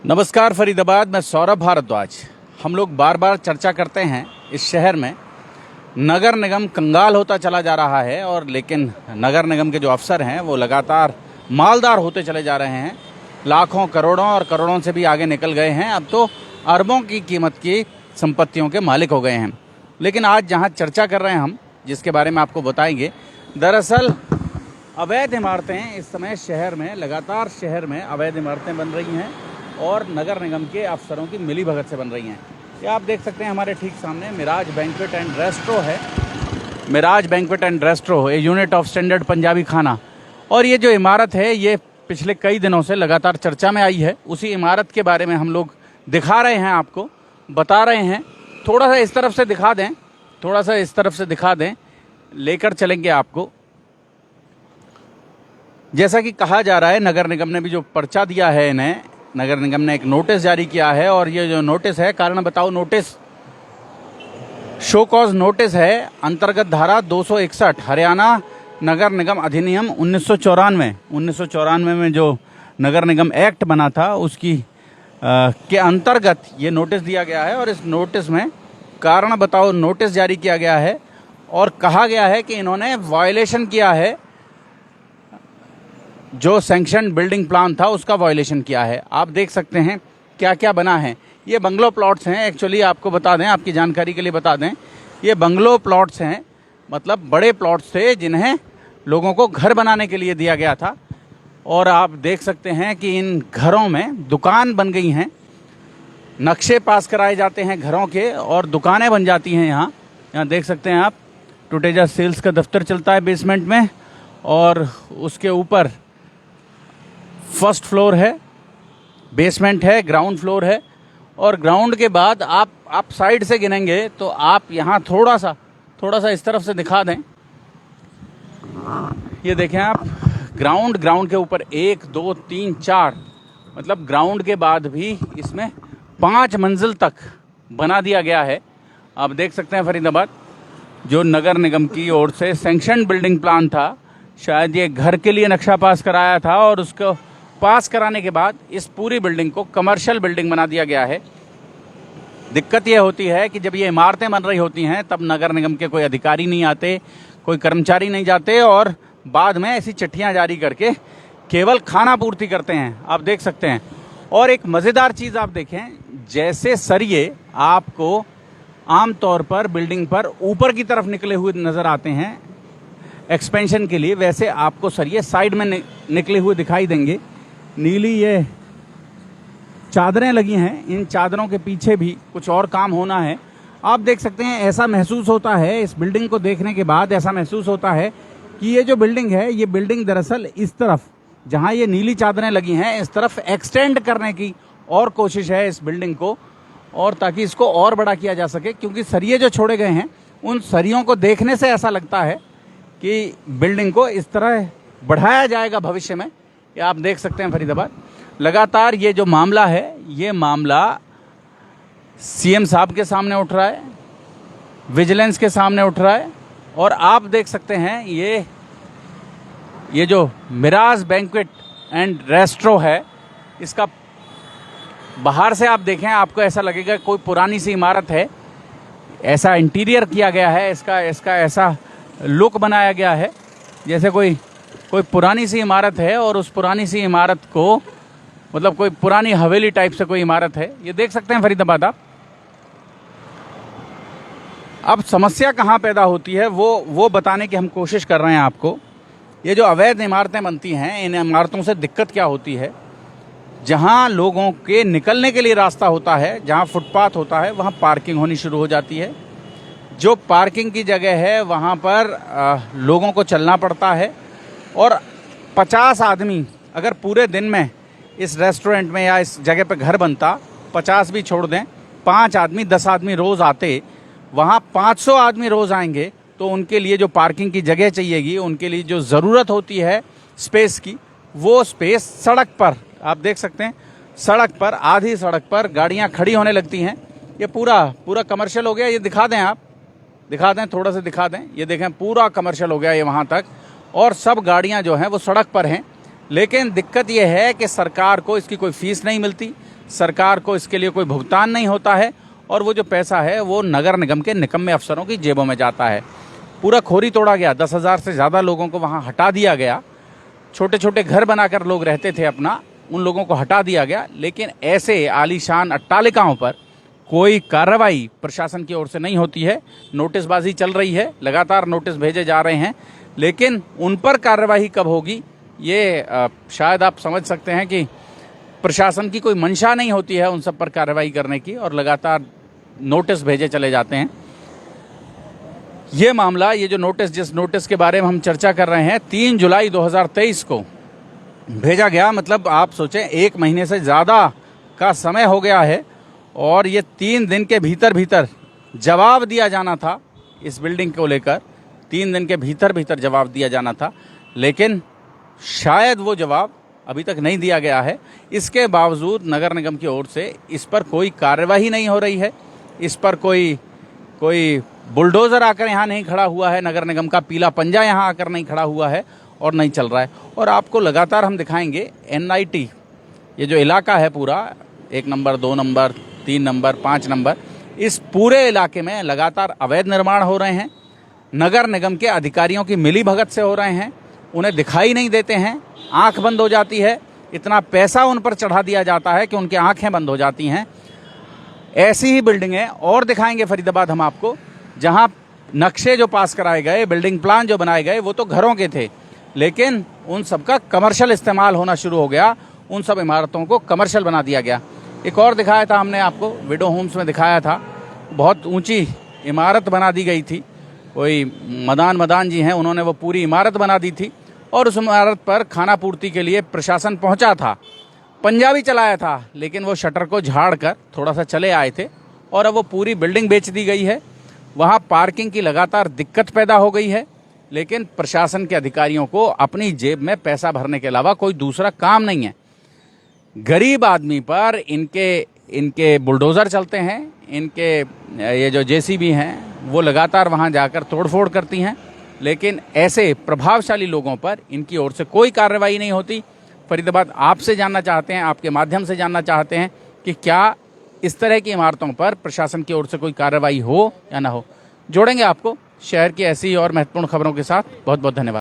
नमस्कार फरीदाबाद, मैं सौरभ भारद्वाज। हम लोग बार बार चर्चा करते हैं इस शहर में नगर निगम कंगाल होता चला जा रहा है और लेकिन नगर निगम के जो अफसर हैं वो लगातार मालदार होते चले जा रहे हैं। लाखों करोड़ों और करोड़ों से भी आगे निकल गए हैं। अब तो अरबों की कीमत की संपत्तियों के मालिक हो गए हैं। लेकिन आज जहां चर्चा कर रहे हैं हम, जिसके बारे में आपको बताएंगे, दरअसल अवैध इमारतें इस समय शहर में लगातार अवैध इमारतें बन रही हैं और नगर निगम के अफसरों की मिलीभगत से बन रही हैं। ये आप देख सकते हैं हमारे ठीक सामने मिराज बैंक्वेट एंड रेस्ट्रो है। Mirage banquet and restro, a unit of standard Punjabi khana. और ये जो इमारत है ये पिछले कई दिनों से लगातार चर्चा में आई है। उसी इमारत के बारे में हम लोग दिखा रहे हैं, आपको बता रहे हैं। थोड़ा सा इस तरफ से दिखा दें, लेकर चलेंगे आपको। जैसा कि कहा जा रहा है, नगर निगम ने भी जो पर्चा दिया है इन्हें, नगर निगम ने एक नोटिस जारी किया है और ये जो नोटिस है, कारण बताओ नोटिस, शो कॉज नोटिस है, अंतर्गत धारा 261 हरियाणा नगर निगम अधिनियम 1994 में जो नगर निगम एक्ट बना था उसकी के अंतर्गत ये नोटिस दिया गया है। और इस नोटिस में कारण बताओ नोटिस जारी किया गया है और कहा गया है कि इन्होंने वायलेशन किया है, जो सैंक्शन बिल्डिंग प्लान था उसका वायलेशन किया है। आप देख सकते हैं क्या क्या बना है। ये बंगलो प्लॉट्स हैं, एक्चुअली आपको बता दें, आपकी जानकारी के लिए बता दें, ये बंगलो प्लॉट्स हैं, मतलब बड़े प्लॉट्स थे जिन्हें लोगों को घर बनाने के लिए दिया गया था। और आप देख सकते हैं कि इन घरों में दुकान बन गई हैं, नक्शे पास कराए जाते हैं घरों के और दुकानें बन जाती हैं। यहाँ देख सकते हैं आप, टुटेजा सेल्स का दफ्तर चलता है बेसमेंट में और उसके ऊपर फर्स्ट फ्लोर है, बेसमेंट है, ग्राउंड फ्लोर है। और ग्राउंड के बाद आप साइड से गिनेंगे तो आप यहाँ थोड़ा सा इस तरफ से दिखा दें। ये देखें आप, ग्राउंड के ऊपर 1 2 3 4, मतलब ग्राउंड के बाद भी इसमें 5 मंजिल तक बना दिया गया है। आप देख सकते हैं फरीदाबाद, जो नगर निगम की ओर से सैंक्शन बिल्डिंग प्लान था, शायद ये घर के लिए नक्शा पास कराया था और उसको पास कराने के बाद इस पूरी बिल्डिंग को कमर्शियल बिल्डिंग बना दिया गया है। दिक्कत ये होती है कि जब ये इमारतें बन रही होती हैं तब नगर निगम के कोई अधिकारी नहीं आते, कोई कर्मचारी नहीं जाते और बाद में ऐसी चिट्ठियां जारी करके केवल खाना पूर्ति करते हैं। आप देख सकते हैं। और एक मज़ेदार चीज़ आप देखें, जैसे सरिये आपको आमतौर पर बिल्डिंग पर ऊपर की तरफ निकले हुए नज़र आते हैं एक्सपेंशन के लिए, वैसे आपको सरिये साइड में निकले हुए दिखाई देंगे। नीली ये चादरें लगी हैं, इन चादरों के पीछे भी कुछ और काम होना है। आप देख सकते हैं, ऐसा महसूस होता है, इस बिल्डिंग को देखने के बाद ऐसा महसूस होता है कि ये जो बिल्डिंग है, ये बिल्डिंग दरअसल इस तरफ जहां ये नीली चादरें लगी हैं इस तरफ एक्सटेंड करने की और कोशिश है इस बिल्डिंग को, और ताकि इसको और बड़ा किया जा सके। क्योंकि सरिये जो छोड़े गए हैं, उन सरियों को देखने से ऐसा लगता है कि बिल्डिंग को इस तरह बढ़ाया जाएगा भविष्य में। ये आप देख सकते हैं फरीदाबाद, लगातार ये जो मामला है, ये मामला सीएम साहब के सामने उठ रहा है, विजिलेंस के सामने उठ रहा है। और आप देख सकते हैं ये जो मिराज बैंक्वेट एंड रेस्ट्रो है, इसका बाहर से आप देखें, आपको ऐसा लगेगा कोई पुरानी सी इमारत है, ऐसा इंटीरियर किया गया है, इसका ऐसा लुक बनाया गया है जैसे कोई पुरानी सी इमारत है और उस पुरानी सी इमारत को, मतलब कोई पुरानी हवेली टाइप से कोई इमारत है। ये देख सकते हैं फरीदाबाद आप। अब समस्या कहाँ पैदा होती है वो बताने की हम कोशिश कर रहे हैं आपको। ये जो अवैध इमारतें बनती हैं, इन इमारतों से दिक्कत क्या होती है, जहाँ लोगों के निकलने के लिए रास्ता होता है, जहाँ फुटपाथ होता है, वहाँ पार्किंग होनी शुरू हो जाती है। जो पार्किंग की जगह है वहाँ पर लोगों को चलना पड़ता है। और 50 आदमी अगर पूरे दिन में इस रेस्टोरेंट में या इस जगह पे घर बनता, 50 भी छोड़ दें, 5 आदमी 10 आदमी रोज़ आते, वहाँ 500 आदमी रोज़ आएंगे, तो उनके लिए जो पार्किंग की जगह चाहिएगी, उनके लिए जो ज़रूरत होती है स्पेस की, वो स्पेस सड़क पर, आप देख सकते हैं, सड़क पर, आधी सड़क पर गाड़ियाँ खड़ी होने लगती हैं। ये पूरा कमर्शियल हो गया। ये दिखा दें आप, दिखा दें, थोड़ा सा दिखा दें। ये देखें, पूरा कमर्शियल हो गया ये वहाँ तक, और सब गाड़ियाँ जो हैं वो सड़क पर हैं। लेकिन दिक्कत यह है कि सरकार को इसकी कोई फीस नहीं मिलती, सरकार को इसके लिए कोई भुगतान नहीं होता है और वो जो पैसा है वो नगर निगम के निकम्मे अफसरों की जेबों में जाता है। पूरा खोरी तोड़ा गया, 10,000 से ज़्यादा लोगों को वहाँ हटा दिया गया। छोटे छोटे घर बनाकर लोग रहते थे अपना, उन लोगों को हटा दिया गया। लेकिन ऐसे आलीशान अट्टालिकाओं पर कोई कार्रवाई प्रशासन की ओर से नहीं होती है। नोटिसबाजी चल रही है, लगातार नोटिस भेजे जा रहे हैं, लेकिन उन पर कार्रवाई कब होगी ये शायद आप समझ सकते हैं कि प्रशासन की कोई मंशा नहीं होती है उन सब पर कार्रवाई करने की, और लगातार नोटिस भेजे चले जाते हैं। ये मामला, ये जो नोटिस, जिस नोटिस के बारे में हम चर्चा कर रहे हैं, 3 जुलाई 2023 को भेजा गया। मतलब आप सोचें, 1 महीने से ज़्यादा का समय हो गया है और ये 3 दिन के भीतर भीतर जवाब दिया जाना था इस बिल्डिंग को लेकर। 3 दिन के भीतर भीतर जवाब दिया जाना था, लेकिन शायद वो जवाब अभी तक नहीं दिया गया है। इसके बावजूद नगर निगम की ओर से इस पर कोई कार्यवाही नहीं हो रही है। इस पर कोई बुलडोज़र आकर यहाँ नहीं खड़ा हुआ है, नगर निगम का पीला पंजा यहाँ आकर नहीं खड़ा हुआ है और नहीं चल रहा है। और आपको लगातार हम दिखाएंगे NIT, ये जो इलाका है पूरा, 1 नंबर, 2 नंबर, 3 नंबर, 5 नंबर, इस पूरे इलाके में लगातार अवैध निर्माण हो रहे हैं। नगर निगम के अधिकारियों की मिलीभगत से हो रहे हैं, उन्हें दिखाई नहीं देते हैं, आंख बंद हो जाती है। इतना पैसा उन पर चढ़ा दिया जाता है कि उनकी आंखें बंद हो जाती हैं। ऐसी ही बिल्डिंगें और दिखाएंगे फरीदाबाद हम आपको, जहां नक्शे जो पास कराए गए, बिल्डिंग प्लान जो बनाए गए, वो तो घरों के थे, लेकिन उन सब का कमर्शियल इस्तेमाल होना शुरू हो गया। उन सब इमारतों को कमर्शियल बना दिया गया। एक और दिखाया था हमने आपको, विडो होम्स में दिखाया था, बहुत ऊंची इमारत बना दी गई थी। कोई मदान जी हैं, उन्होंने वो पूरी इमारत बना दी थी और उस इमारत पर खाना पूर्ति के लिए प्रशासन पहुंचा था, पंजाबी चलाया था, लेकिन वो शटर को झाड़ कर थोड़ा सा चले आए थे और अब वो पूरी बिल्डिंग बेच दी गई है। वहाँ पार्किंग की लगातार दिक्कत पैदा हो गई है, लेकिन प्रशासन के अधिकारियों को अपनी जेब में पैसा भरने के अलावा कोई दूसरा काम नहीं है। गरीब आदमी पर इनके बुलडोज़र चलते हैं, इनके ये जो JCB हैं वो लगातार वहाँ जाकर तोड़फोड़ करती हैं, लेकिन ऐसे प्रभावशाली लोगों पर इनकी ओर से कोई कार्रवाई नहीं होती। फरीदाबाद आपसे जानना चाहते हैं, आपके माध्यम से जानना चाहते हैं कि क्या इस तरह की इमारतों पर प्रशासन की ओर से कोई कार्रवाई हो या ना हो। जोड़ेंगे आपको शहर की ऐसी और महत्वपूर्ण खबरों के साथ। बहुत बहुत धन्यवाद।